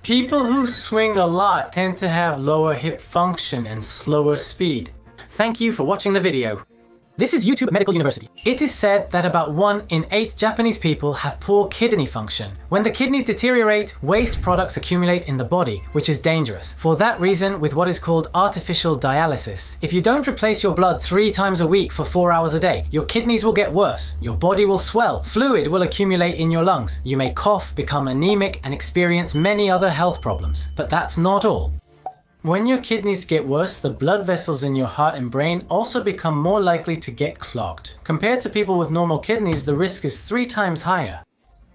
People who swing a lot tend to have lower hip function and slower speed. Thank you for watching the video. This is YouTube Medical University. It is said that about 1 in 8 Japanese people have poor kidney function. When the kidneys deteriorate, waste products accumulate in the body, which is dangerous. For that reason, with what is called artificial dialysis, if you don't replace your blood 3 times a week for 4 hours a day, your kidneys will get worse, your body will swell, fluid will accumulate in your lungs, you may cough, become anemic, and experience many other health problems. But that's not all. When your kidneys get worse, the blood vessels in your heart and brain also become more likely to get clogged. Compared to people with normal kidneys, the risk is 3 times higher.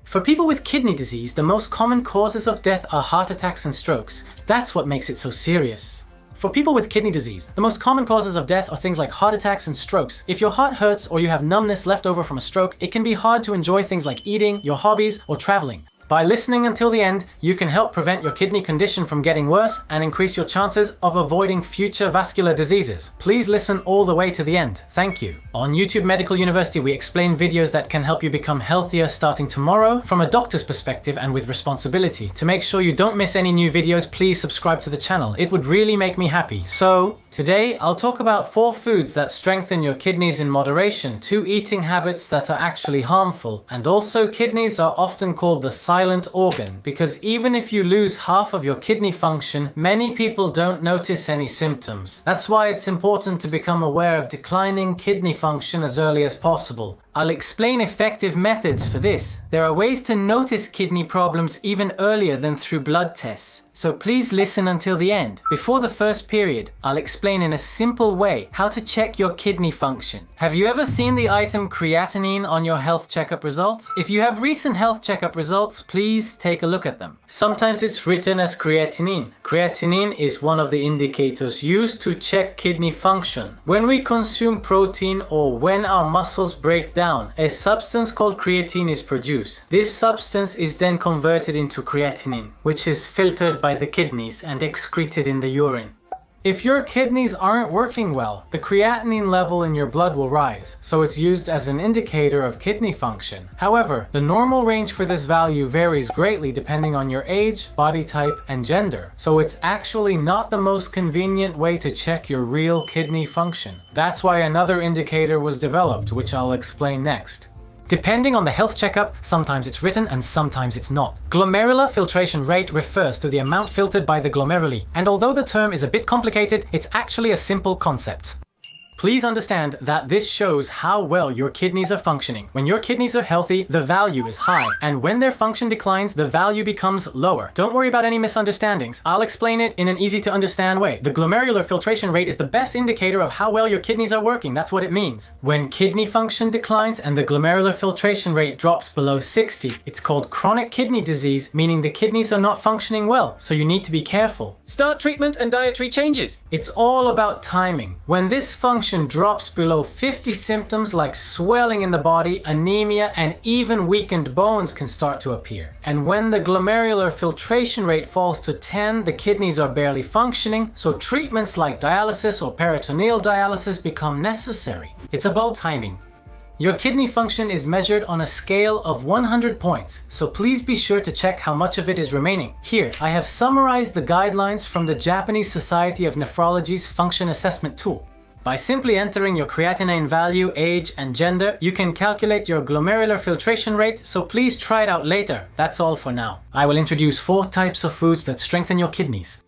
For people with kidney disease, the most common causes of death are heart attacks and strokes. That's what makes it so serious. For people with kidney disease, the most common causes of death are things like heart attacks and strokes. If your heart hurts or you have numbness left over from a stroke, it can be hard to enjoy things like eating, your hobbies, or traveling. By listening until the end, you can help prevent your kidney condition from getting worse and increase your chances of avoiding future vascular diseases. Please listen all the way to the end. Thank you. On YouTube Medical University, we explain videos that can help you become healthier starting tomorrow from a doctor's perspective and with responsibility. To make sure you don't miss any new videos, please subscribe to the channel. It would really make me happy. So, today I'll talk about 4 foods that strengthen your kidneys in moderation, 2 eating habits that are actually harmful, and also kidneys are often called the silent organ because even if you lose half of your kidney function, many people don't notice any symptoms. That's why it's important to become aware of declining kidney function as early as possible. I'll explain effective methods for this. There are ways to notice kidney problems even earlier than through blood tests. So please listen until the end. Before the first period, I'll explain in a simple way how to check your kidney function. Have you ever seen the item creatinine on your health checkup results? If you have recent health checkup results, please take a look at them. Sometimes it's written as creatinine. Creatinine is one of the indicators used to check kidney function. When we consume protein or when our muscles break down, a substance called creatine is produced. This substance is then converted into creatinine, which is filtered by the kidneys and excreted in the urine. If your kidneys aren't working well, the creatinine level in your blood will rise, so it's used as an indicator of kidney function. However, the normal range for this value varies greatly depending on your age, body type, and gender, so it's actually not the most convenient way to check your real kidney function. That's why another indicator was developed, which I'll explain next. Depending on the health checkup, sometimes it's written and sometimes it's not. Glomerular filtration rate refers to the amount filtered by the glomeruli, and although the term is a bit complicated, it's actually a simple concept. Please understand that this shows how well your kidneys are functioning. When your kidneys are healthy, the value is high, and when their function declines, the value becomes lower. Don't worry about any misunderstandings. I'll explain it in an easy to understand way. The glomerular filtration rate is the best indicator of how well your kidneys are working. That's what it means. When kidney function declines and the glomerular filtration rate drops below 60, it's called chronic kidney disease, meaning the kidneys are not functioning well, so you need to be careful. Start treatment and dietary changes. It's all about timing. When this function drops below 50, symptoms like swelling in the body, anemia, and even weakened bones can start to appear. And when the glomerular filtration rate falls to 10, the kidneys are barely functioning, so treatments like dialysis or peritoneal dialysis become necessary. It's about timing. Your kidney function is measured on a scale of 100 points, so please be sure to check how much of it is remaining. Here, I have summarized the guidelines from the Japanese Society of Nephrology's function assessment tool. By simply entering your creatinine value, age, and gender, you can calculate your glomerular filtration rate, so please try it out later. That's all for now. I will introduce 4 types of foods that strengthen your kidneys.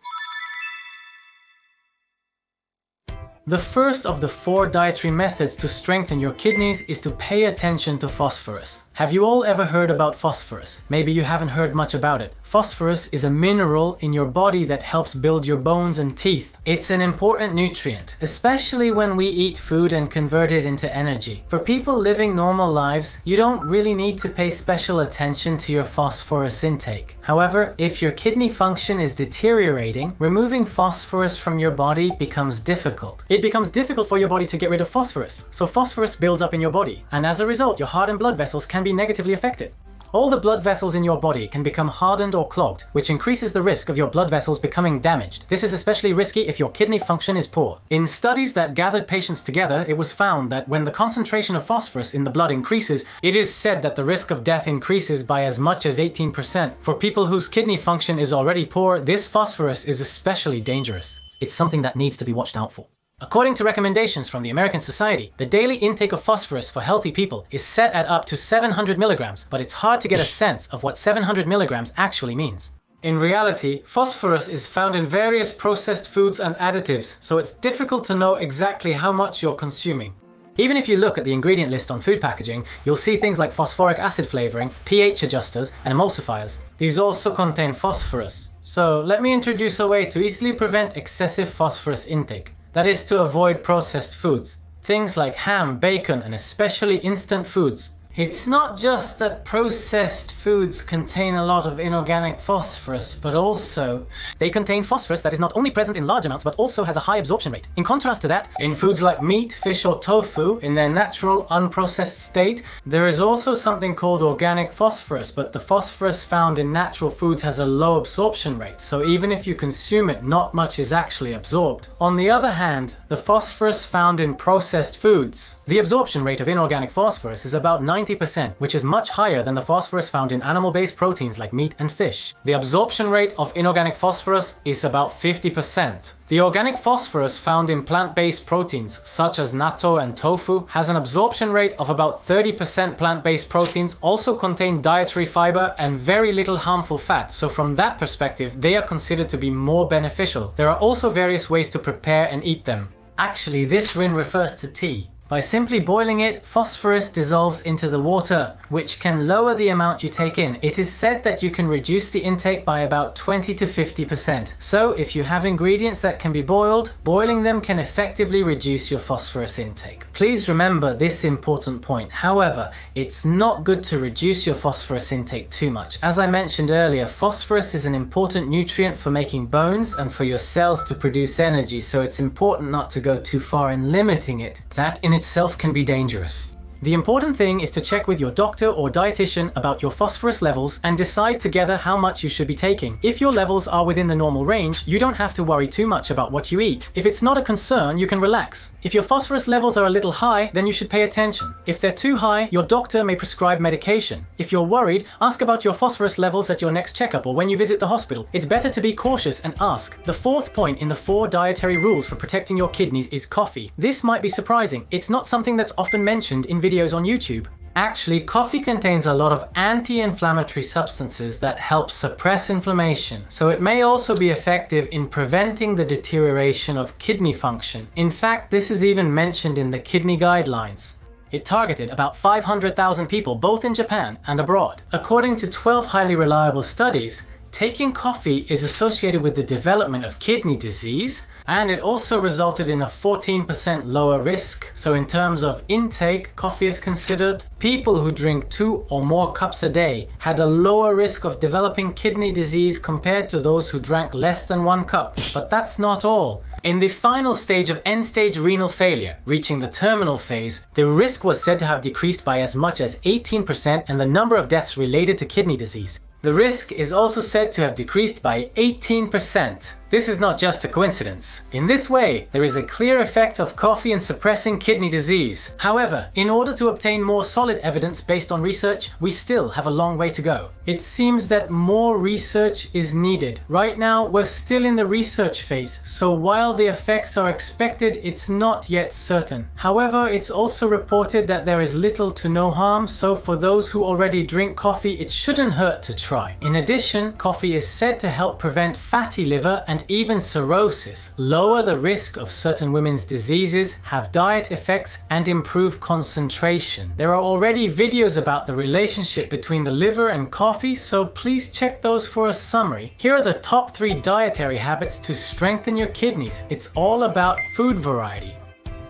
The first of the 4 dietary methods to strengthen your kidneys is to pay attention to phosphorus. Have you all ever heard about phosphorus? Maybe you haven't heard much about it. Phosphorus is a mineral in your body that helps build your bones and teeth. It's an important nutrient, especially when we eat food and convert it into energy. For people living normal lives, you don't really need to pay special attention to your phosphorus intake. However, if your kidney function is deteriorating, removing phosphorus from your body becomes difficult. It becomes difficult for your body to get rid of phosphorus, so phosphorus builds up in your body, and as a result, your heart and blood vessels can be negatively affected. all the blood vessels in your body can become hardened or clogged, which increases the risk of your blood vessels becoming damaged. This is especially risky if your kidney function is poor. In studies that gathered patients together, it was found that when the concentration of phosphorus in the blood increases, it is said that the risk of death increases by as much as 18%. For people whose kidney function is already poor, this phosphorus is especially dangerous. It's something that needs to be watched out for. According to recommendations from the American Society, the daily intake of phosphorus for healthy people is set at up to 700 milligrams, but it's hard to get a sense of what 700 milligrams actually means. In reality, phosphorus is found in various processed foods and additives, so it's difficult to know exactly how much you're consuming. Even if you look at the ingredient list on food packaging, you'll see things like phosphoric acid flavoring, pH adjusters, and emulsifiers. These also contain phosphorus. So let me introduce a way to easily prevent excessive phosphorus intake. That is to avoid processed foods. Things like ham, bacon, and especially instant foods. It's not just that processed foods contain a lot of inorganic phosphorus, but also they contain phosphorus that is not only present in large amounts, but also has a high absorption rate. In contrast to that, in foods like meat, fish, or tofu, in their natural, unprocessed state, there is also something called organic phosphorus, but the phosphorus found in natural foods has a low absorption rate, so even if you consume it, not much is actually absorbed. On the other hand, the phosphorus found in processed foods, the absorption rate of inorganic phosphorus is about 90%, which is much higher than the phosphorus found in animal-based proteins like meat and fish. The absorption rate of inorganic phosphorus is about 50%. The organic phosphorus found in plant-based proteins, such as natto and tofu, has an absorption rate of about 30%. Plant-based proteins also contain dietary fiber and very little harmful fat, so from that perspective, they are considered to be more beneficial. There are also various ways to prepare and eat them. Actually, this rin refers to tea. By simply boiling it, phosphorus dissolves into the water, which can lower the amount you take in. It is said that you can reduce the intake by about 20 to 50%. So if you have ingredients that can be boiled, boiling them can effectively reduce your phosphorus intake. Please remember this important point. However, it's not good to reduce your phosphorus intake too much. As I mentioned earlier, phosphorus is an important nutrient for making bones and for your cells to produce energy, so it's important not to go too far in limiting it. That in itself can be dangerous. The important thing is to check with your doctor or dietitian about your phosphorus levels and decide together how much you should be taking. If your levels are within the normal range, you don't have to worry too much about what you eat. If it's not a concern, you can relax. If your phosphorus levels are a little high, then you should pay attention. If they're too high, your doctor may prescribe medication. If you're worried, ask about your phosphorus levels at your next checkup or when you visit the hospital. It's better to be cautious and ask. The fourth point in the 4 dietary rules for protecting your kidneys is coffee. This might be surprising. It's not something that's often mentioned in videos on YouTube. Actually, coffee contains a lot of anti-inflammatory substances that help suppress inflammation, so it may also be effective in preventing the deterioration of kidney function. In fact, this is even mentioned in the kidney guidelines. It targeted about 500,000 people both in Japan and abroad. According to 12 highly reliable studies, taking coffee is associated with the development of kidney disease, and it also resulted in a 14% lower risk. So in terms of intake, coffee is considered. People who drink 2 or more cups a day had a lower risk of developing kidney disease compared to those who drank less than 1 cup. But that's not all. In the final stage of end-stage renal failure, reaching the terminal phase, the risk was said to have decreased by as much as 18% and the number of deaths related to kidney disease. The risk is also said to have decreased by 18%. This is not just a coincidence. In this way, there is a clear effect of coffee in suppressing kidney disease. However, in order to obtain more solid evidence based on research, we still have a long way to go. It seems that more research is needed. Right now, we're still in the research phase, so while the effects are expected, it's not yet certain. However, it's also reported that there is little to no harm, so for those who already drink coffee, it shouldn't hurt to try. In addition, coffee is said to help prevent fatty liver and even cirrhosis, lower the risk of certain women's diseases, have diet effects, and improve concentration. There are already videos about the relationship between the liver and coffee, so please check those for a summary. Here are the top 3 dietary habits to strengthen your kidneys. It's all about food variety.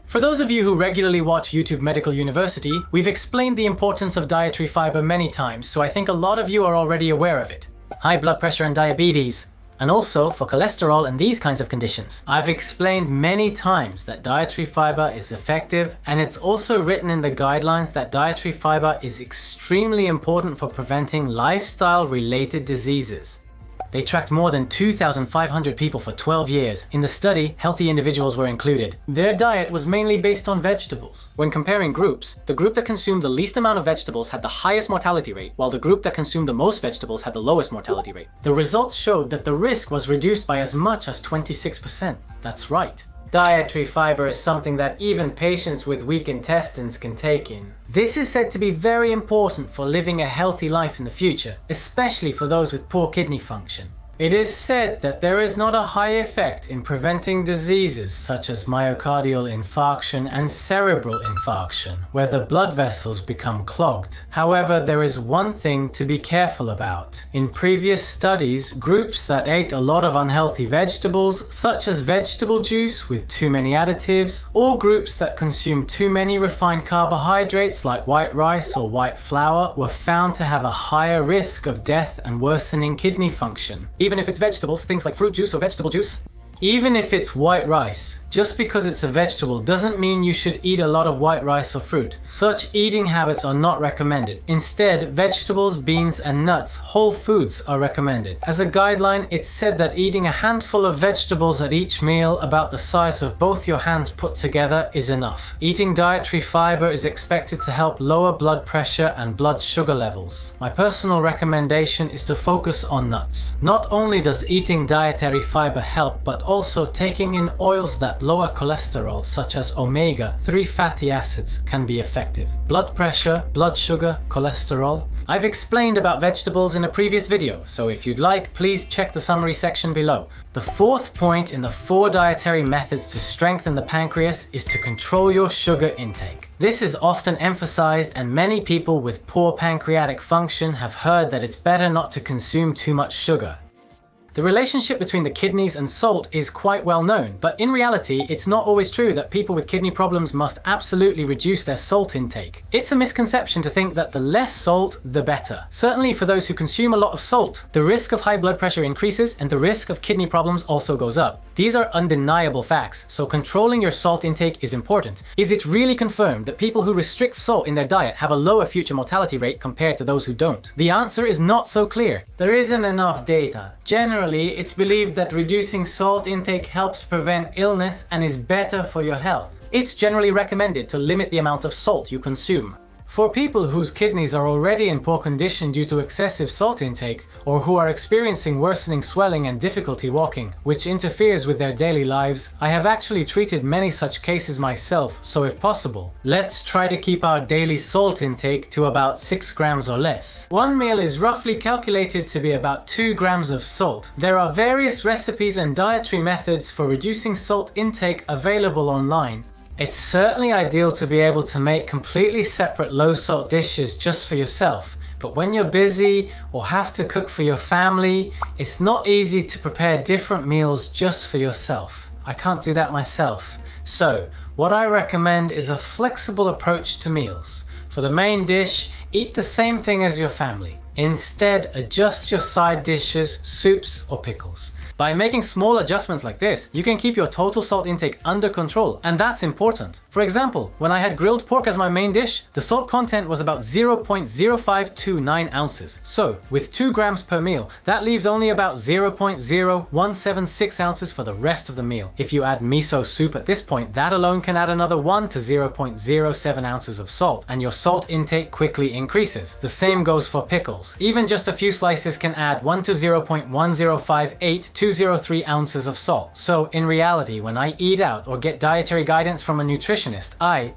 For those of you who regularly watch YouTube Medical University, we've explained the importance of dietary fiber many times, so I think a lot of you are already aware of it. High blood pressure and diabetes, and also for cholesterol and these kinds of conditions. I've explained many times that dietary fiber is effective, and it's also written in the guidelines that dietary fiber is extremely important for preventing lifestyle-related diseases. They tracked more than 2,500 people for 12 years. In the study, healthy individuals were included. Their diet was mainly based on vegetables. When comparing groups, the group that consumed the least amount of vegetables had the highest mortality rate, while the group that consumed the most vegetables had the lowest mortality rate. The results showed that the risk was reduced by as much as 26%. That's right. Dietary fiber is something that even patients with weak intestines can take in. This is said to be very important for living a healthy life in the future, especially for those with poor kidney function. It is said that there is not a high effect in preventing diseases such as myocardial infarction and cerebral infarction, where the blood vessels become clogged. However, there is one thing to be careful about. In previous studies, groups that ate a lot of unhealthy vegetables, such as vegetable juice with too many additives, or groups that consumed too many refined carbohydrates like white rice or white flour, were found to have a higher risk of death and worsening kidney function. Even if it's vegetables, things like fruit juice or vegetable juice. Even if it's white rice, just because it's a vegetable doesn't mean you should eat a lot of white rice or fruit. Such eating habits are not recommended. Instead, vegetables, beans, and nuts, whole foods, are recommended. As a guideline, it's said that eating a handful of vegetables at each meal, about the size of both your hands put together, is enough. Eating dietary fiber is expected to help lower blood pressure and blood sugar levels. My personal recommendation is to focus on nuts. Not only does eating dietary fiber help, but also taking in oils that lower cholesterol, such as omega-3 fatty acids, can be effective. Blood pressure, blood sugar, cholesterol. I've explained about vegetables in a previous video, so if you'd like, please check the summary section below. The fourth point in the 4 dietary methods to strengthen the pancreas is to control your sugar intake. This is often emphasized, and many people with poor pancreatic function have heard that it's better not to consume too much sugar. The relationship between the kidneys and salt is quite well known, but in reality, it's not always true that people with kidney problems must absolutely reduce their salt intake. It's a misconception to think that the less salt, the better. Certainly for those who consume a lot of salt, the risk of high blood pressure increases and the risk of kidney problems also goes up. These are undeniable facts, so controlling your salt intake is important. Is it really confirmed that people who restrict salt in their diet have a lower future mortality rate compared to those who don't? The answer is not so clear. There isn't enough data. Generally, it's believed that reducing salt intake helps prevent illness and is better for your health. It's generally recommended to limit the amount of salt you consume. For people whose kidneys are already in poor condition due to excessive salt intake, or who are experiencing worsening swelling and difficulty walking, which interferes with their daily lives, I have actually treated many such cases myself, so if possible, let's try to keep our daily salt intake to about 6 grams or less. One meal is roughly calculated to be about 2 grams of salt. There are various recipes and dietary methods for reducing salt intake available online. It's certainly ideal to be able to make completely separate low-salt dishes just for yourself, but when you're busy or have to cook for your family, it's not easy to prepare different meals just for yourself. I can't do that myself. So, what I recommend is a flexible approach to meals. For the main dish, eat the same thing as your family. Instead, adjust your side dishes, soups, or pickles. By making small adjustments like this, you can keep your total salt intake under control, and that's important. For example, when I had grilled pork as my main dish, the salt content was about 0.0529 ounces. So, with 2 grams per meal, that leaves only about 0.0176 ounces for the rest of the meal. If you add miso soup at this point, that alone can add another 1 to 0.07 ounces of salt, and your salt intake quickly increases. The same goes for pickles. Even just a few slices can add 1 to 0.1058 ounces of salt. So in reality, when I eat out or get dietary guidance from a nutritionist, I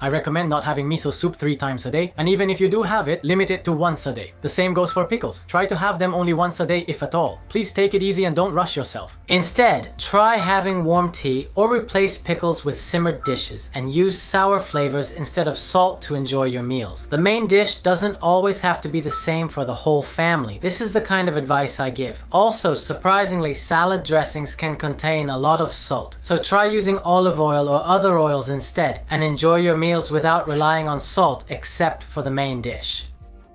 recommend not having miso soup 3 times a day, and even if you do have it, limit it to once a day. The same goes for pickles. Try to have them only once a day if at all. Please take it easy and don't rush yourself. Instead, try having warm tea or replace pickles with simmered dishes and use sour flavors instead of salt to enjoy your meals. The main dish doesn't always have to be the same for the whole family. This is the kind of advice I give. Also, surprisingly, salad dressings can contain a lot of salt. So try using olive oil or other oils instead and enjoy your meals without relying on salt except for the main dish.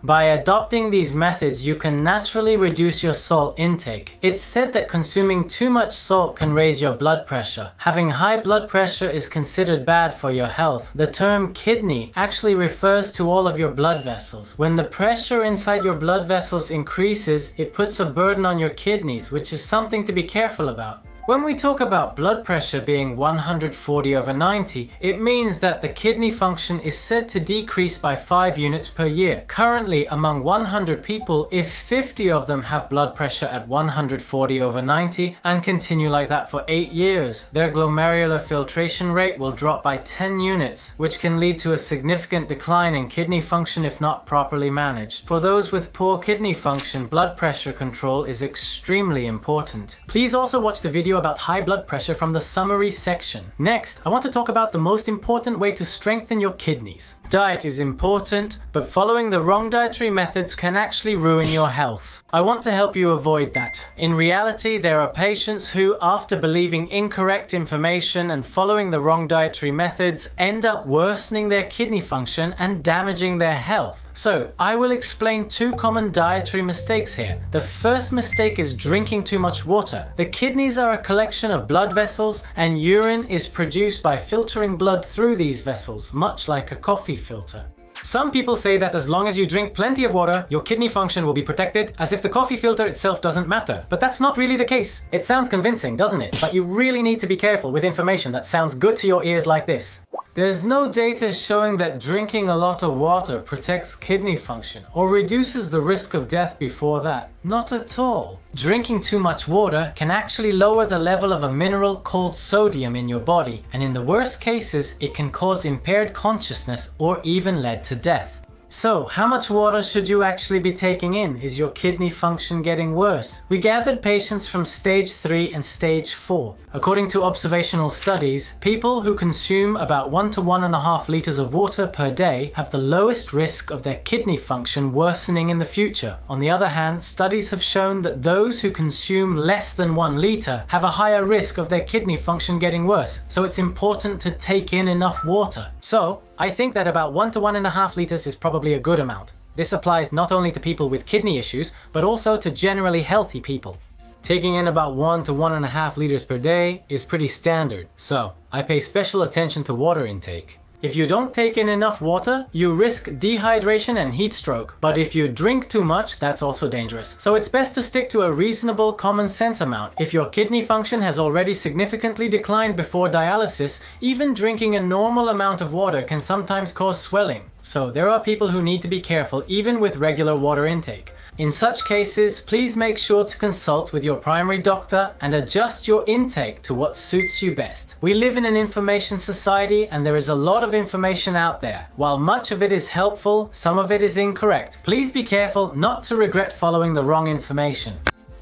By adopting these methods, you can naturally reduce your salt intake. It's said that consuming too much salt can raise your blood pressure. Having high blood pressure is considered bad for your health. The term kidney actually refers to all of your blood vessels. When the pressure inside your blood vessels increases, it puts a burden on your kidneys, which is something to be careful about. When we talk about blood pressure being 140/90, it means that the kidney function is said to decrease by 5 units per year. Currently, among 100 people, if 50 of them have blood pressure at 140/90 and continue like that for 8 years, their glomerular filtration rate will drop by 10 units, which can lead to a significant decline in kidney function if not properly managed. For those with poor kidney function, blood pressure control is extremely important. Please also watch the video about high blood pressure from the summary section. Next, I want to talk about the most important way to strengthen your kidneys. Diet is important, but following the wrong dietary methods can actually ruin your health. I want to help you avoid that. In reality, there are patients who, after believing incorrect information and following the wrong dietary methods, end up worsening their kidney function and damaging their health. So, I will explain 2 common dietary mistakes here. The first mistake is drinking too much water. The kidneys are a collection of blood vessels, and urine is produced by filtering blood through these vessels, much like a coffee filter. Some people say that as long as you drink plenty of water, your kidney function will be protected, as if the coffee filter itself doesn't matter. But that's not really the case. It sounds convincing, doesn't it? But you really need to be careful with information that sounds good to your ears like this. There's no data showing that drinking a lot of water protects kidney function or reduces the risk of death before that. Not at all. Drinking too much water can actually lower the level of a mineral called sodium in your body, and in the worst cases, it can cause impaired consciousness or even lead to death. So, how much water should you actually be taking in? Is your kidney function getting worse? We gathered patients from stage 3 and stage 4. According to observational studies, people who consume about 1 to 1.5 liters of water per day have the lowest risk of their kidney function worsening in the future. On the other hand, studies have shown that those who consume less than 1 liter have a higher risk of their kidney function getting worse. So it's important to take in enough water. So, I think that about 1 to 1.5 liters is probably a good amount. This applies not only to people with kidney issues, but also to generally healthy people. Taking in about 1 to 1.5 liters per day is pretty standard, so I pay special attention to water intake. If you don't take in enough water, you risk dehydration and heat stroke. But if you drink too much, that's also dangerous. So it's best to stick to a reasonable common sense amount. If your kidney function has already significantly declined before dialysis, even drinking a normal amount of water can sometimes cause swelling. So there are people who need to be careful even with regular water intake. In such cases, please make sure to consult with your primary doctor and adjust your intake to what suits you best. We live in an information society and there is a lot of information out there. While much of it is helpful, some of it is incorrect. Please be careful not to regret following the wrong information.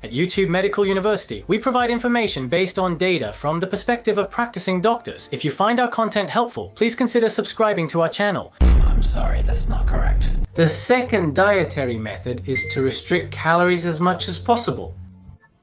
At YouTube Medical University, we provide information based on data from the perspective of practicing doctors. If you find our content helpful, please consider subscribing to our channel. I'm sorry, that's not correct. The second dietary method is to restrict calories as much as possible.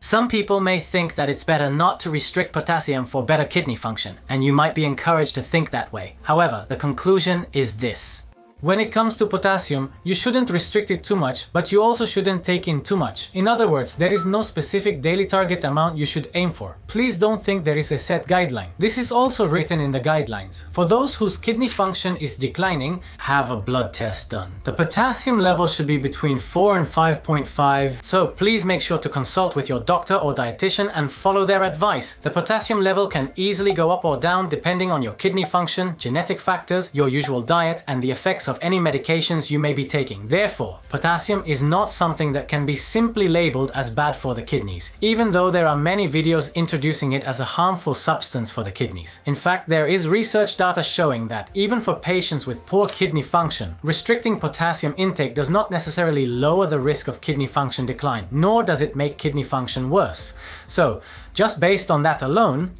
Some people may think that it's better not to restrict potassium for better kidney function, and you might be encouraged to think that way. However, the conclusion is this. When it comes to potassium, you shouldn't restrict it too much, but you also shouldn't take in too much. In other words, there is no specific daily target amount you should aim for. Please don't think there is a set guideline. This is also written in the guidelines. For those whose kidney function is declining, have a blood test done. The potassium level should be between 4 and 5.5, so please make sure to consult with your doctor or dietitian and follow their advice. The potassium level can easily go up or down depending on your kidney function, genetic factors, your usual diet, and the effects of any medications you may be taking. Therefore, potassium is not something that can be simply labeled as bad for the kidneys, even though there are many videos introducing it as a harmful substance for the kidneys. In fact, there is research data showing that even for patients with poor kidney function, restricting potassium intake does not necessarily lower the risk of kidney function decline, nor does it make kidney function worse. So, just based on that alone,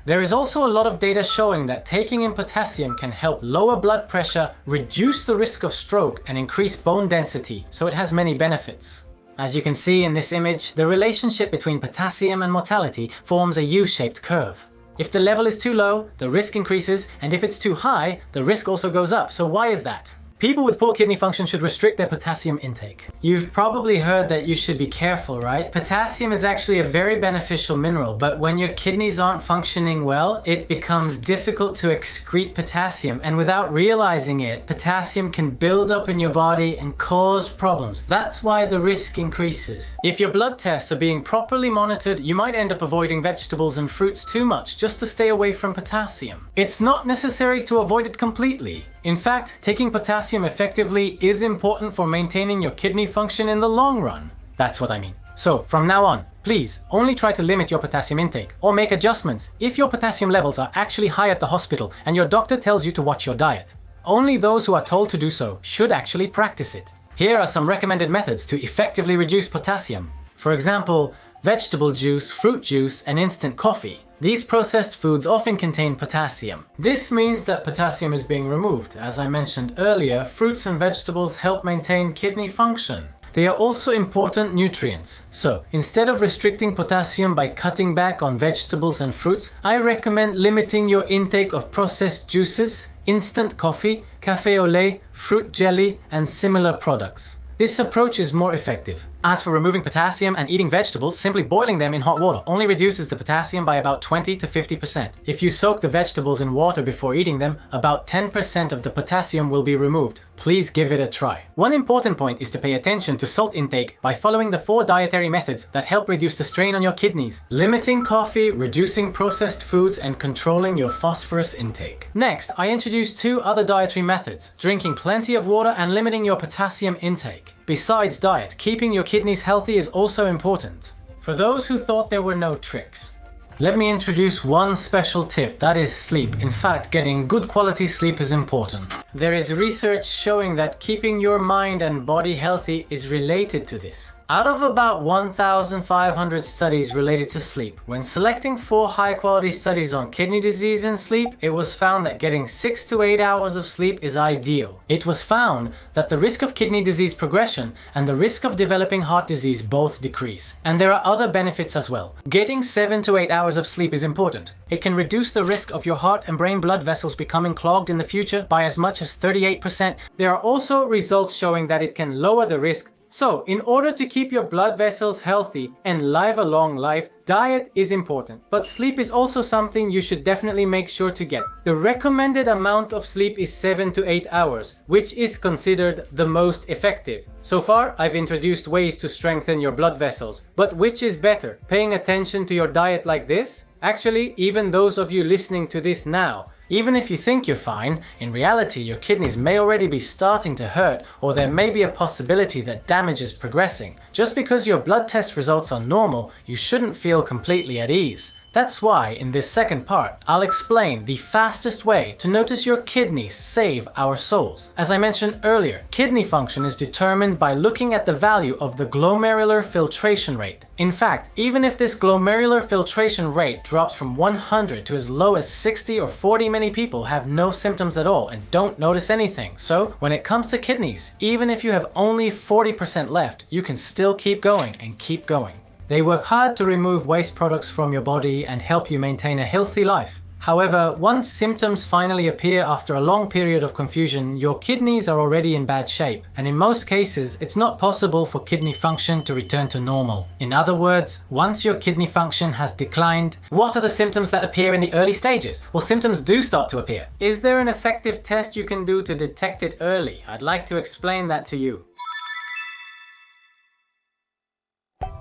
there is also a lot of data showing that taking in potassium can help lower blood pressure, reduce the risk of stroke, and increase bone density, so it has many benefits. As you can see in this image, the relationship between potassium and mortality forms a U-shaped curve. If the level is too low, the risk increases, and if it's too high, the risk also goes up. So why is that? People with poor kidney function should restrict their potassium intake. You've probably heard that you should be careful, right? Potassium is actually a very beneficial mineral, but when your kidneys aren't functioning well, it becomes difficult to excrete potassium, and without realizing it, potassium can build up in your body and cause problems. That's why the risk increases. If your blood tests are being properly monitored, you might end up avoiding vegetables and fruits too much just to stay away from potassium. It's not necessary to avoid it completely. In fact, taking potassium effectively is important for maintaining your kidney function in the long run. That's what I mean. So, from now on, please only try to limit your potassium intake or make adjustments if your potassium levels are actually high at the hospital and your doctor tells you to watch your diet. Only those who are told to do so should actually practice it. Here are some recommended methods to effectively reduce potassium. For example, vegetable juice, fruit juice, and instant coffee. These processed foods often contain potassium. This means that potassium is being removed. As I mentioned earlier, fruits and vegetables help maintain kidney function. They are also important nutrients. So, instead of restricting potassium by cutting back on vegetables and fruits, I recommend limiting your intake of processed juices, instant coffee, café au lait, fruit jelly, and similar products. This approach is more effective. As for removing potassium and eating vegetables, simply boiling them in hot water only reduces the potassium by about 20 to 50%. If you soak the vegetables in water before eating them, about 10% of the potassium will be removed. Please give it a try. One important point is to pay attention to salt intake by following the 4 dietary methods that help reduce the strain on your kidneys: limiting coffee, reducing processed foods, and controlling your phosphorus intake. Next, I introduced 2 other dietary methods: drinking plenty of water and limiting your potassium intake. Besides diet, keeping your kidneys healthy is also important. For those who thought there were no tricks, let me introduce one special tip, that is sleep. In fact, getting good quality sleep is important. There is research showing that keeping your mind and body healthy is related to this. Out of about 1,500 studies related to sleep, when selecting 4 high-quality studies on kidney disease and sleep, it was found that getting 6 to 8 hours of sleep is ideal. It was found that the risk of kidney disease progression and the risk of developing heart disease both decrease. And there are other benefits as well. Getting 7 to 8 hours of sleep is important. It can reduce the risk of your heart and brain blood vessels becoming clogged in the future by as much as 38%. There are also results showing that it can lower the risk. So, in order to keep your blood vessels healthy and live a long life, diet is important. But sleep is also something you should definitely make sure to get. The recommended amount of sleep is 7 to 8 hours, which is considered the most effective. So far, I've introduced ways to strengthen your blood vessels. But which is better, paying attention to your diet like this? Actually, even those of you listening to this now, even if you think you're fine, in reality your kidneys may already be starting to hurt, or there may be a possibility that damage is progressing. Just because your blood test results are normal, you shouldn't feel completely at ease. That's why, in this second part, I'll explain the fastest way to notice your kidneys save our souls. As I mentioned earlier, kidney function is determined by looking at the value of the glomerular filtration rate. In fact, even if this glomerular filtration rate drops from 100 to as low as 60 or 40, many people have no symptoms at all and don't notice anything. So, when it comes to kidneys, even if you have only 40% left, you can still keep going and keep going. They work hard to remove waste products from your body and help you maintain a healthy life. However, once symptoms finally appear after a long period of confusion, your kidneys are already in bad shape, and in most cases, it's not possible for kidney function to return to normal. In other words, once your kidney function has declined, what are the symptoms that appear in the early stages? Well, symptoms do start to appear. Is there an effective test you can do to detect it early? I'd like to explain that to you.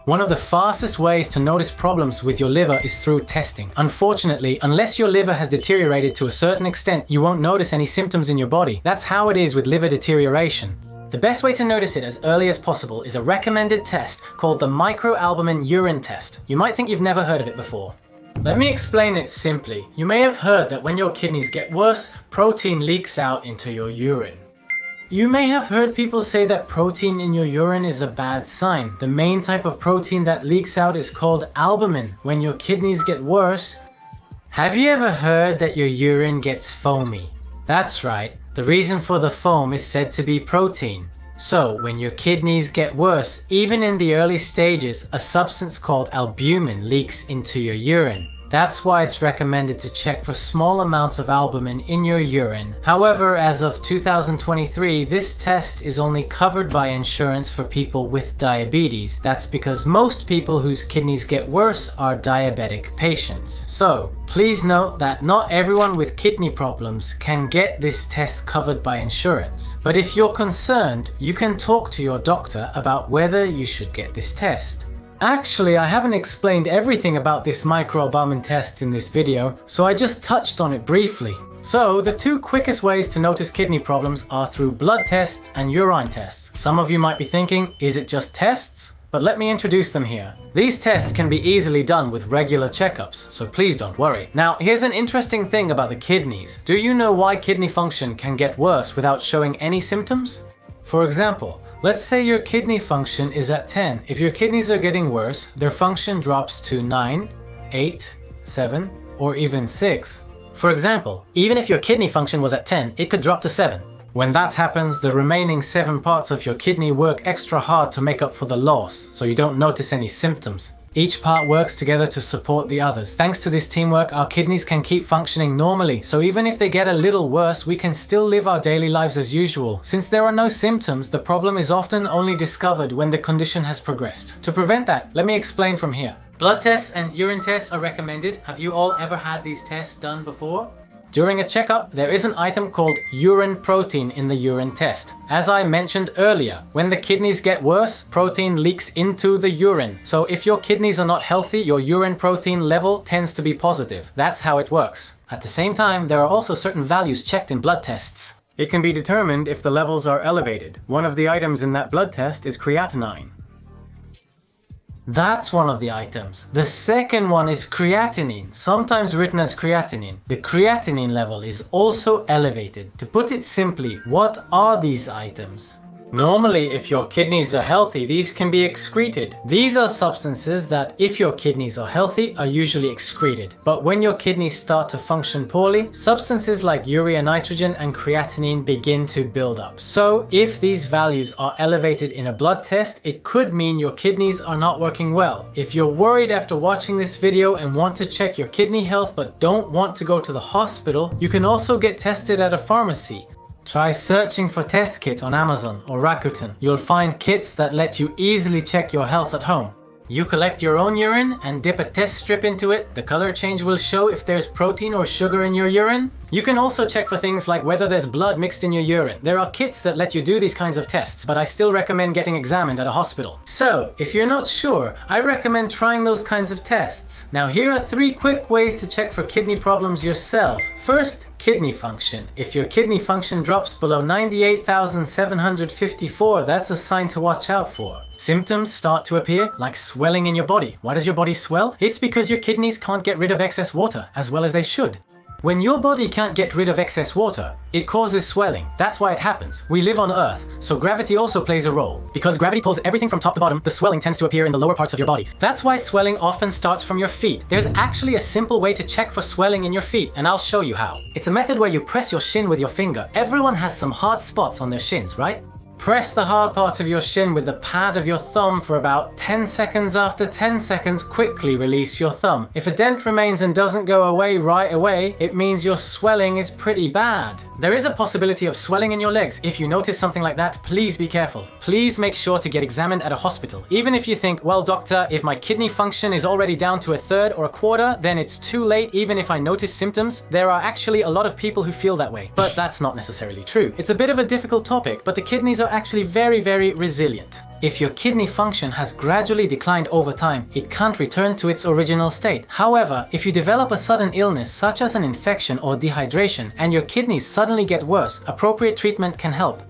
One of the fastest ways to notice problems with your liver is through testing. Unfortunately, unless your liver has deteriorated to a certain extent, you won't notice any symptoms in your body. That's how it is with liver deterioration. The best way to notice it as early as possible is a recommended test called the microalbumin urine test. You might think you've never heard of it before. Let me explain it simply. You may have heard that when your kidneys get worse, protein leaks out into your urine. You may have heard people say that protein in your urine is a bad sign. The main type of protein that leaks out is called albumin. When your kidneys get worse, have you ever heard that your urine gets foamy? That's right. The reason for the foam is said to be protein. So, when your kidneys get worse, even in the early stages, a substance called albumin leaks into your urine. That's why it's recommended to check for small amounts of albumin in your urine. However, as of 2023, this test is only covered by insurance for people with diabetes. That's because most people whose kidneys get worse are diabetic patients. So, please note that not everyone with kidney problems can get this test covered by insurance. But if you're concerned, you can talk to your doctor about whether you should get this test. Actually, I haven't explained everything about this microalbumin test in this video, so I just touched on it briefly. So, the two quickest ways to notice kidney problems are through blood tests and urine tests. Some of you might be thinking, is it just tests? But let me introduce them here. These tests can be easily done with regular checkups, so please don't worry. Now, here's an interesting thing about the kidneys. Do you know why kidney function can get worse without showing any symptoms? For example, let's say your kidney function is at 10. If your kidneys are getting worse, their function drops to 9, 8, 7, or even 6. For example, even if your kidney function was at 10, it could drop to 7. When that happens, the remaining 7 parts of your kidney work extra hard to make up for the loss, so you don't notice any symptoms. Each part works together to support the others. Thanks to this teamwork, our kidneys can keep functioning normally, so even if they get a little worse, we can still live our daily lives as usual. Since there are no symptoms, the problem is often only discovered when the condition has progressed. To prevent that, let me explain from here. Blood tests and urine tests are recommended. Have you all ever had these tests done before? During a checkup, there is an item called urine protein in the urine test. As I mentioned earlier, when the kidneys get worse, protein leaks into the urine. So if your kidneys are not healthy, your urine protein level tends to be positive. That's how it works. At the same time, there are also certain values checked in blood tests. It can be determined if the levels are elevated. One of the items in that blood test is creatinine. That's one of the items. The second one is creatinine, sometimes written as creatinine. The creatinine level is also elevated. To put it simply, what are these items? Normally, if your kidneys are healthy, these can be excreted. These are substances that, if your kidneys are healthy, are usually excreted. But when your kidneys start to function poorly, substances like urea nitrogen and creatinine begin to build up. So, if these values are elevated in a blood test, it could mean your kidneys are not working well. If you're worried after watching this video and want to check your kidney health but don't want to go to the hospital, you can also get tested at a pharmacy. Try searching for test kit on Amazon or Rakuten. You'll find kits that let you easily check your health at home. You collect your own urine and dip a test strip into it. The color change will show if there's protein or sugar in your urine. You can also check for things like whether there's blood mixed in your urine. There are kits that let you do these kinds of tests, but I still recommend getting examined at a hospital. So, if you're not sure, I recommend trying those kinds of tests. Now, here are 3 quick ways to check for kidney problems yourself. First, kidney function. If your kidney function drops below 98,754, that's a sign to watch out for. Symptoms start to appear, like swelling in your body. Why does your body swell? It's because your kidneys can't get rid of excess water, as well as they should. When your body can't get rid of excess water, it causes swelling. That's why it happens. We live on Earth, so gravity also plays a role. Because gravity pulls everything from top to bottom, the swelling tends to appear in the lower parts of your body. That's why swelling often starts from your feet. There's actually a simple way to check for swelling in your feet, and I'll show you how. It's a method where you press your shin with your finger. Everyone has some hard spots on their shins, right? Press the hard part of your shin with the pad of your thumb for about 10 seconds. After 10 seconds, quickly release your thumb. If a dent remains and doesn't go away right away, it means your swelling is pretty bad. There is a possibility of swelling in your legs. If you notice something like that, please be careful. Please make sure to get examined at a hospital. Even if you think, well doctor, if my kidney function is already down to a third or a quarter, then it's too late even if I notice symptoms. There are actually a lot of people who feel that way. But that's not necessarily true. It's a bit of a difficult topic, but the kidneys are actually very resilient. If your kidney function has gradually declined over time, it can't return to its original state. However, if you develop a sudden illness such as an infection or dehydration and your kidneys suddenly get worse, appropriate treatment can help.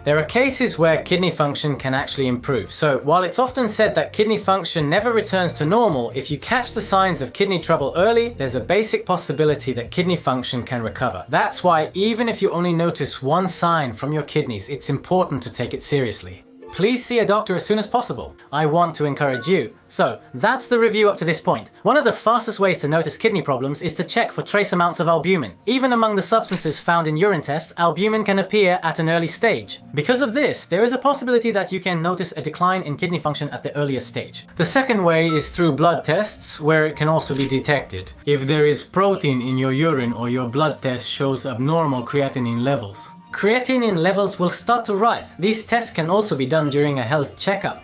There are cases where kidney function can actually improve. So while it's often said that kidney function never returns to normal, if you catch the signs of kidney trouble early, there's a basic possibility that kidney function can recover. That's why even if you only notice one sign from your kidneys, it's important to take it seriously. please see a doctor as soon as possible. I want to encourage you. So, that's the review up to this point. One of the fastest ways to notice kidney problems is to check for trace amounts of albumin. Even among the substances found in urine tests, albumin can appear at an early stage. Because of this, there is a possibility that you can notice a decline in kidney function at the earliest stage. The second way is through blood tests, where it can also be detected. If there is protein in your urine or your blood test shows abnormal creatinine levels. Creatinine levels will start to rise. These tests can also be done during a health checkup.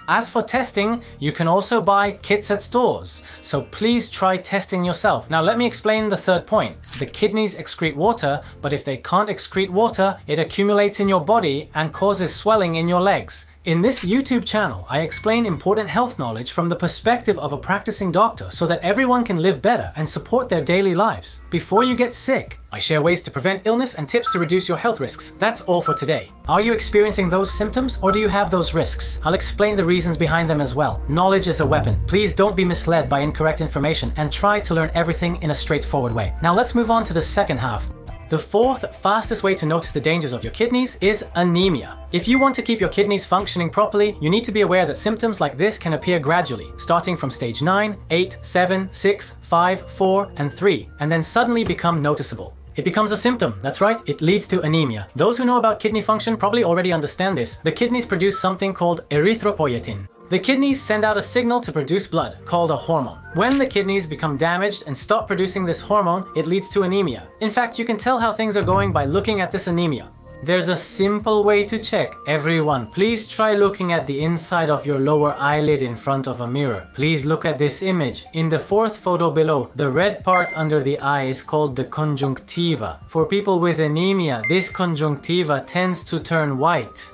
As for testing, you can also buy kits at stores, so please try testing yourself. Now let me explain the third point. The kidneys excrete water, but if they can't excrete water, it accumulates in your body and causes swelling in your legs. In this YouTube channel, I explain important health knowledge from the perspective of a practicing doctor so that everyone can live better and support their daily lives. Before you get sick, I share ways to prevent illness and tips to reduce your health risks. That's all for today. Are you experiencing those symptoms or do you have those risks? I'll explain the reasons behind them as well. Knowledge is a weapon. Please don't be misled by incorrect information and try to learn everything in a straightforward way. Now let's move on to the second half. The fourth fastest way to notice the dangers of your kidneys is anemia. If you want to keep your kidneys functioning properly, you need to be aware that symptoms like this can appear gradually, starting from stage 9, 8, 7, 6, 5, 4, and 3, and then suddenly become noticeable. It becomes a symptom, that's right, it leads to anemia. Those who know about kidney function probably already understand this. The kidneys produce something called erythropoietin. The kidneys send out a signal to produce blood, called a hormone. When the kidneys become damaged and stop producing this hormone, it leads to anemia. In fact, you can tell how things are going by looking at this anemia. There's a simple way to check. Everyone, please try looking at the inside of your lower eyelid in front of a mirror. Please look at this image. In the fourth photo below, the red part under the eye is called the conjunctiva. For people with anemia, this conjunctiva tends to turn white.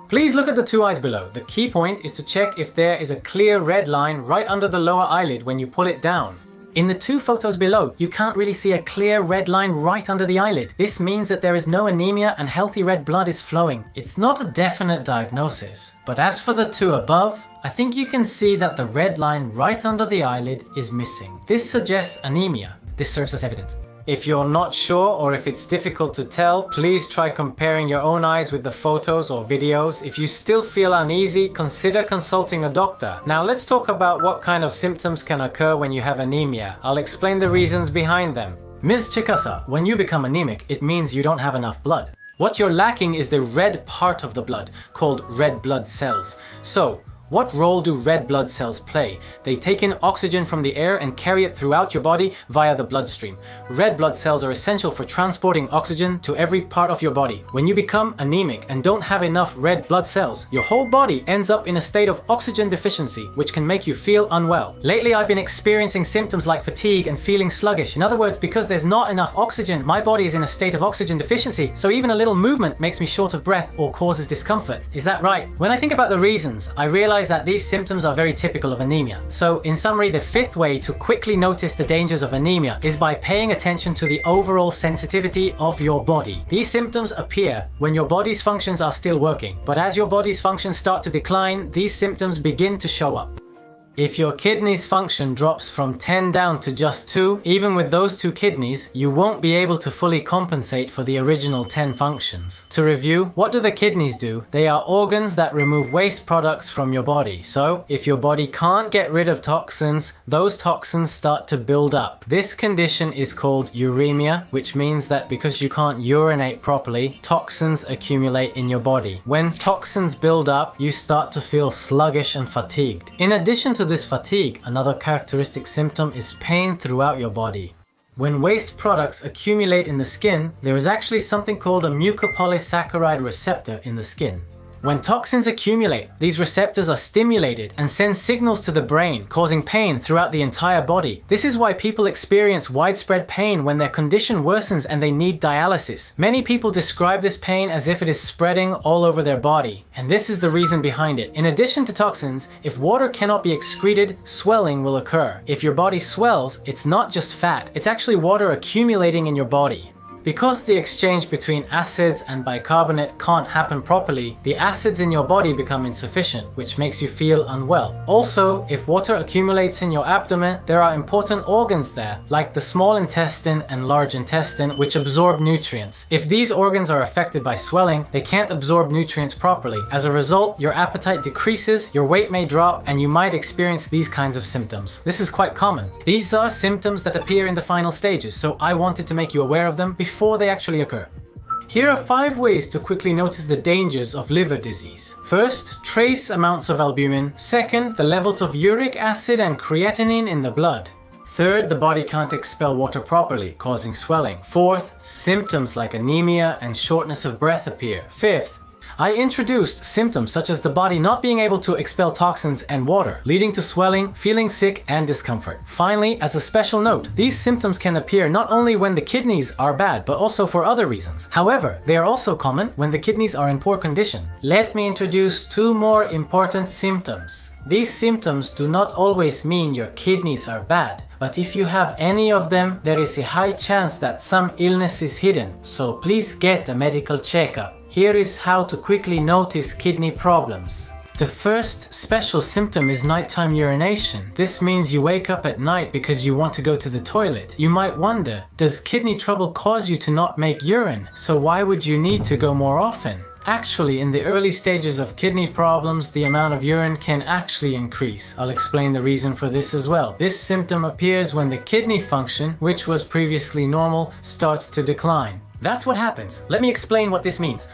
Please look at the two eyes below. The key point is to check if there is a clear red line right under the lower eyelid when you pull it down. In the two photos below, you can't really see a clear red line right under the eyelid. This means that there is no anemia and healthy red blood is flowing. It's not a definite diagnosis. But as for the two above, I think you can see that the red line right under the eyelid is missing. This suggests anemia. This serves as evidence. If you're not sure or if it's difficult to tell, please try comparing your own eyes with the photos or videos. If you still feel uneasy, consider consulting a doctor. Now let's talk about what kind of symptoms can occur when you have anemia. I'll explain the reasons behind them. Ms. Chikasa, when you become anemic, it means you don't have enough blood. What you're lacking is the red part of the blood, called red blood cells. So, what role do red blood cells play? They take in oxygen from the air and carry it throughout your body via the bloodstream. Red blood cells are essential for transporting oxygen to every part of your body. When you become anemic and don't have enough red blood cells, your whole body ends up in a state of oxygen deficiency, which can make you feel unwell. Lately, I've been experiencing symptoms like fatigue and feeling sluggish. In other words, because there's not enough oxygen, my body is in a state of oxygen deficiency, so even a little movement makes me short of breath or causes discomfort. Is that right? When I think about the reasons, I realize that these symptoms are very typical of anemia. So in summary, the fifth way to quickly notice the dangers of anemia is by paying attention to the overall sensitivity of your body. These symptoms appear when your body's functions are still working, but as your body's functions start to decline, these symptoms begin to show up. If your kidneys function drops from 10 down to just 2, even with those 2 kidneys, you won't be able to fully compensate for the original 10 functions. To review, what do the kidneys do? They are organs that remove waste products from your body. So, if your body can't get rid of toxins, those toxins start to build up. This condition is called uremia, which means that because you can't urinate properly, toxins accumulate in your body. When toxins build up, you start to feel sluggish and fatigued. In addition to this fatigue, another characteristic symptom is pain throughout your body. When waste products accumulate in the skin, there is actually something called a mucopolysaccharide receptor in the skin. When toxins accumulate, these receptors are stimulated and send signals to the brain, causing pain throughout the entire body. This is why people experience widespread pain when their condition worsens and they need dialysis. Many people describe this pain as if it is spreading all over their body, and this is the reason behind it. In addition to toxins, if water cannot be excreted, swelling will occur. If your body swells, it's not just fat, it's actually water accumulating in your body. Because the exchange between acids and bicarbonate can't happen properly, the acids in your body become insufficient, which makes you feel unwell. Also, if water accumulates in your abdomen, there are important organs there, like the small intestine and large intestine, which absorb nutrients. If these organs are affected by swelling, they can't absorb nutrients properly. As a result, your appetite decreases, your weight may drop, and you might experience these kinds of symptoms. This is quite common. These are symptoms that appear in the final stages, so I wanted to make you aware of them before they actually occur. Here are 5 ways to quickly notice the dangers of liver disease. First, trace amounts of albumin. Second, the levels of uric acid and creatinine in the blood. Third, the body can't expel water properly, causing swelling. Fourth, symptoms like anemia and shortness of breath appear. Fifth, I introduced symptoms such as the body not being able to expel toxins and water, leading to swelling, feeling sick, and discomfort. Finally, as a special note, these symptoms can appear not only when the kidneys are bad, but also for other reasons. However, they are also common when the kidneys are in poor condition. Let me introduce 2 more important symptoms. These symptoms do not always mean your kidneys are bad, but if you have any of them, there is a high chance that some illness is hidden, so please get a medical checkup. Here is how to quickly notice kidney problems. The first special symptom is nighttime urination. This means you wake up at night because you want to go to the toilet. You might wonder, does kidney trouble cause you to not make urine? So why would you need to go more often? Actually, in the early stages of kidney problems, the amount of urine can actually increase. I'll explain the reason for this as well. This symptom appears when the kidney function, which was previously normal, starts to decline. That's what happens. Let me explain what this means.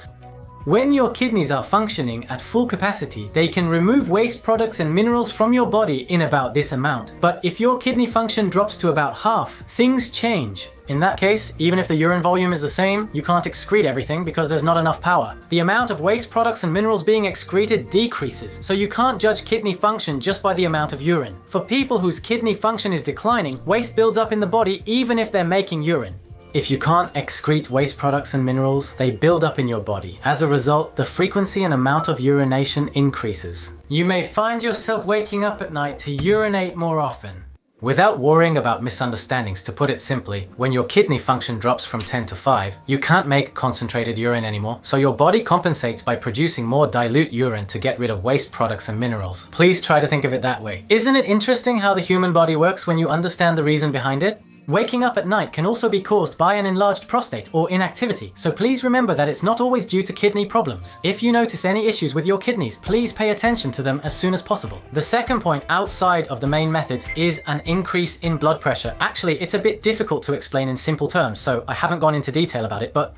When your kidneys are functioning at full capacity, they can remove waste products and minerals from your body in about this amount. But if your kidney function drops to about half, things change. In that case, even if the urine volume is the same, you can't excrete everything because there's not enough power. The amount of waste products and minerals being excreted decreases, so you can't judge kidney function just by the amount of urine. For people whose kidney function is declining, waste builds up in the body even if they're making urine. If you can't excrete waste products and minerals, they build up in your body. As a result, the frequency and amount of urination increases. You may find yourself waking up at night to urinate more often. Without worrying about misunderstandings, to put it simply, when your kidney function drops from 10 to 5, you can't make concentrated urine anymore, so your body compensates by producing more dilute urine to get rid of waste products and minerals. Please try to think of it that way. Isn't it interesting how the human body works when you understand the reason behind it? Waking up at night can also be caused by an enlarged prostate or inactivity, so please remember that it's not always due to kidney problems. If you notice any issues with your kidneys, please pay attention to them as soon as possible. The second point outside of the main methods is an increase in blood pressure. Actually, it's a bit difficult to explain in simple terms, so I haven't gone into detail about it, but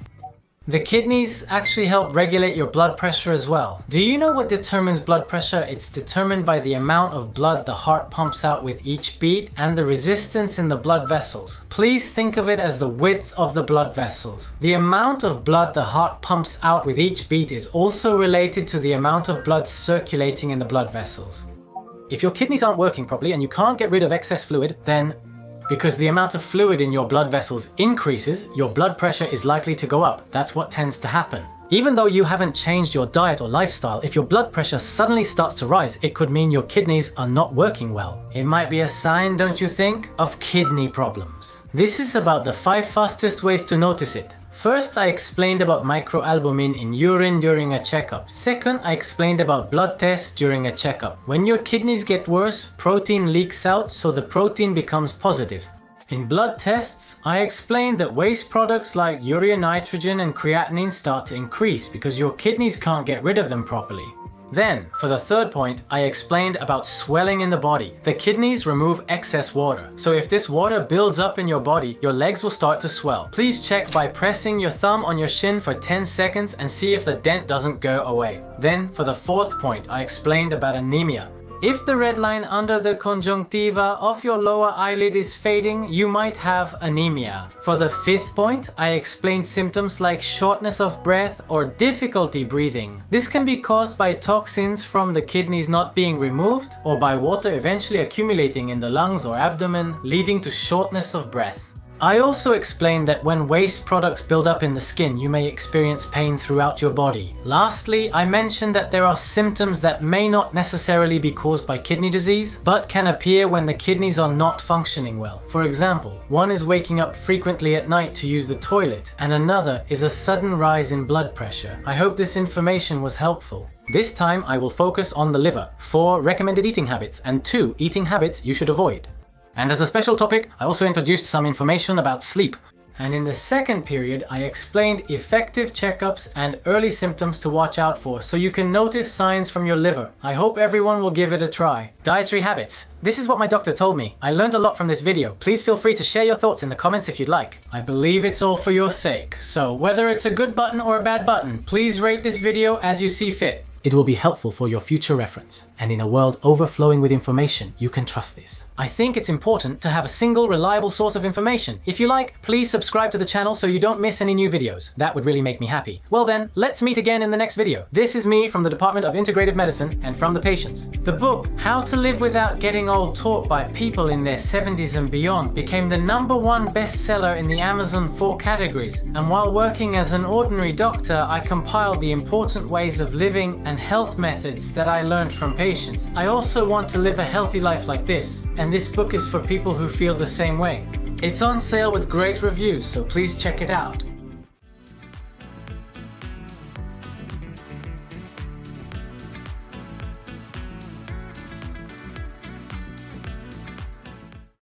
the kidneys actually help regulate your blood pressure as well. Do you know what determines blood pressure? It's determined by the amount of blood the heart pumps out with each beat and the resistance in the blood vessels. Please think of it as the width of the blood vessels. The amount of blood the heart pumps out with each beat is also related to the amount of blood circulating in the blood vessels. If your kidneys aren't working properly and you can't get rid of excess fluid, then because the amount of fluid in your blood vessels increases, your blood pressure is likely to go up. That's what tends to happen. Even though you haven't changed your diet or lifestyle, if your blood pressure suddenly starts to rise, it could mean your kidneys are not working well. It might be a sign, don't you think, of kidney problems. This is about the 5 fastest ways to notice it. First, I explained about microalbumin in urine during a checkup. Second, I explained about blood tests during a checkup. When your kidneys get worse, protein leaks out, so the protein becomes positive. In blood tests, I explained that waste products like urea nitrogen and creatinine start to increase because your kidneys can't get rid of them properly. Then, for the third point, I explained about swelling in the body. The kidneys remove excess water. So if this water builds up in your body, your legs will start to swell. Please check by pressing your thumb on your shin for 10 seconds and see if the dent doesn't go away. Then, for the fourth point, I explained about anemia. If the red line under the conjunctiva of your lower eyelid is fading, you might have anemia. For the fifth point, I explained symptoms like shortness of breath or difficulty breathing. This can be caused by toxins from the kidneys not being removed or by water eventually accumulating in the lungs or abdomen, leading to shortness of breath. I also explained that when waste products build up in the skin, you may experience pain throughout your body. Lastly, I mentioned that there are symptoms that may not necessarily be caused by kidney disease, but can appear when the kidneys are not functioning well. For example, one is waking up frequently at night to use the toilet, and another is a sudden rise in blood pressure. I hope this information was helpful. This time I will focus on the liver, 4 recommended eating habits, and 2 eating habits you should avoid. And as a special topic, I also introduced some information about sleep. And in the second period, I explained effective checkups and early symptoms to watch out for so you can notice signs from your liver. I hope everyone will give it a try. Dietary habits. This is what my doctor told me. I learned a lot from this video. Please feel free to share your thoughts in the comments if you'd like. I believe it's all for your sake. So whether it's a good button or a bad button, please rate this video as you see fit. It will be helpful for your future reference, and in a world overflowing with information, you can trust this. I think it's important to have a single, reliable source of information. If you like, please subscribe to the channel so you don't miss any new videos. That would really make me happy. Well then, let's meet again in the next video. This is me from the Department of Integrative Medicine and from the patients. The book, How to Live Without Getting Old, taught by people in their 70s and beyond, became the #1 bestseller in the Amazon 4 categories. And while working as an ordinary doctor, I compiled the important ways of living and health methods that I learned from patients. I also want to live a healthy life like this, and this book is for people who feel the same way. It's on sale with great reviews, so please check it out.